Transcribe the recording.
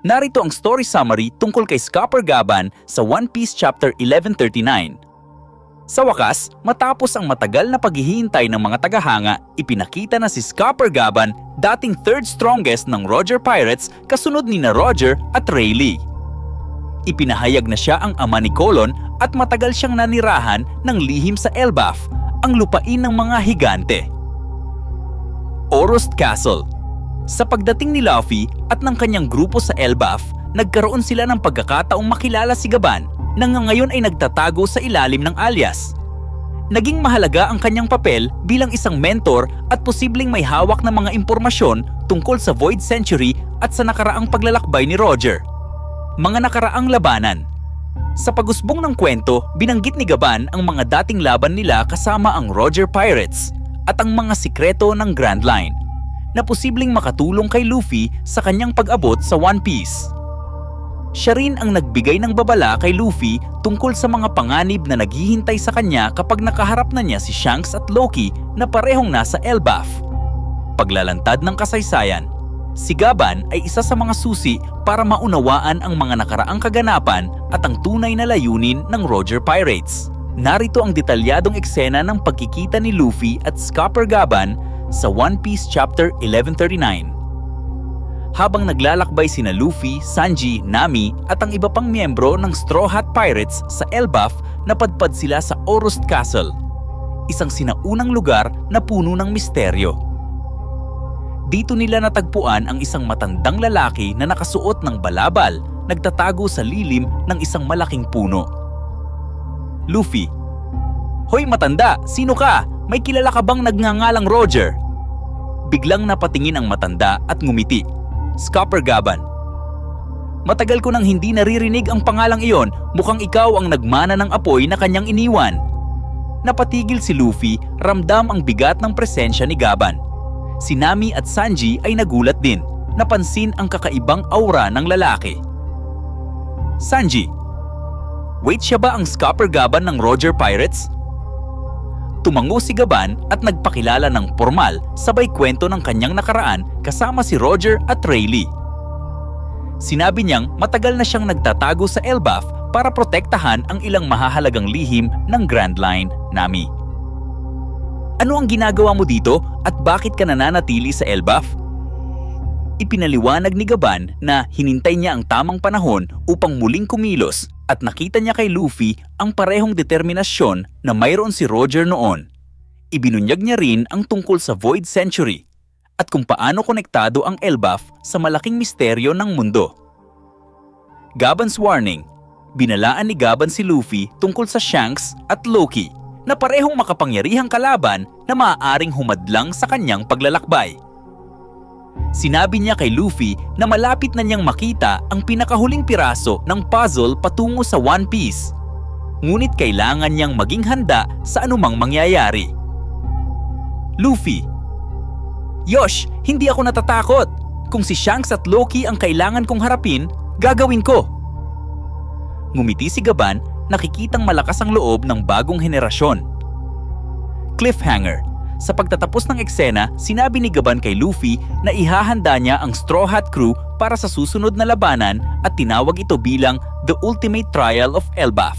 Narito ang story summary tungkol kay Scopper Gaban sa One Piece Chapter 1139. Sa wakas, matapos ang matagal na paghihintay ng mga tagahanga, ipinakita na si Scopper Gaban, dating third strongest ng Roger Pirates, kasunod ni na Roger at Rayleigh. Ipinahayag na siya ang ama ni Colon at matagal siyang nanirahan ng lihim sa Elbaf, ang lupain ng mga higante. Orust Castle. Sa pagdating ni Luffy at ng kanyang grupo sa Elbaf, nagkaroon sila ng pagkakataong makilala si Gaban na ngayon ay nagtatago sa ilalim ng alias. Naging mahalaga ang kanyang papel bilang isang mentor at posibleng may hawak ng mga impormasyon tungkol sa Void Century at sa nakaraang paglalakbay ni Roger. Mga nakaraang labanan. Sa pagusbong ng kwento, binanggit ni Gaban ang mga dating laban nila kasama ang Roger Pirates at ang mga sikreto ng Grand Line na posibleng makatulong kay Luffy sa kanyang pag-abot sa One Piece. Siya rin ang nagbigay ng babala kay Luffy tungkol sa mga panganib na naghihintay sa kanya kapag nakaharap na niya si Shanks at Loki na parehong nasa Elbaf. Paglalantad ng kasaysayan. Si Gaban ay isa sa mga susi para maunawaan ang mga nakaraang kaganapan at ang tunay na layunin ng Roger Pirates. Narito ang detalyadong eksena ng pagkikita ni Luffy at Scopper Gaban sa One Piece Chapter 1139. Habang naglalakbay sina Luffy, Sanji, Nami at ang iba pang miyembro ng Straw Hat Pirates sa Elbaf, napadpad sila sa Orust Castle, isang sinaunang lugar na puno ng misteryo. Dito nila natagpuan ang isang matandang lalaki na nakasuot ng balabal, nagtatago sa lilim ng isang malaking puno. Luffy: "Hoy matanda, sino ka? May kilala ka bang nagngangalang Roger?" Biglang napatingin ang matanda at ngumiti. Scopper Gaban: "Matagal ko nang hindi naririnig ang pangalang iyon, mukhang ikaw ang nagmana ng apoy na kanyang iniwan." Napatigil si Luffy, ramdam ang bigat ng presensya ni Gaban. Si Nami at Sanji ay nagulat din, napansin ang kakaibang aura ng lalaki. Sanji: "Wait, siya ba ang Scopper Gaban ng Roger Pirates?" Tumango si Gaban at nagpakilala ng formal, sabay kwento ng kanyang nakaraan kasama si Roger at Rayleigh. Sinabi niyang matagal na siyang nagtatago sa Elbaf para protektahan ang ilang mahahalagang lihim ng Grand Line, Nami. "Ano ang ginagawa mo dito at bakit ka nananatili sa Elbaf?" Ipinaliwanag ni Gaban na hinintay niya ang tamang panahon upang muling kumilos at nakita niya kay Luffy ang parehong determinasyon na mayroon si Roger noon. Ibinunyag niya rin ang tungkol sa Void Century at kung paano konektado ang Elbaf sa malaking misteryo ng mundo. Gaban's warning. Binalaan ni Gaban si Luffy tungkol sa Shanks at Loki na parehong makapangyarihang kalaban na maaaring humadlang sa kanyang paglalakbay. Sinabi niya kay Luffy na malapit na niyang makita ang pinakahuling piraso ng puzzle patungo sa One Piece. Ngunit kailangan niyang maging handa sa anumang mangyayari. Luffy: "Yosh, hindi ako natatakot. Kung si Shanks at Loki ang kailangan kong harapin, gagawin ko." Ngumiti si Gaban, nakikitang malakas ang loob ng bagong henerasyon. Cliffhanger. Sa pagtatapos ng eksena, sinabi ni Gaban kay Luffy na ihahanda niya ang Straw Hat Crew para sa susunod na labanan at tinawag ito bilang The Ultimate Trial of Elbaf.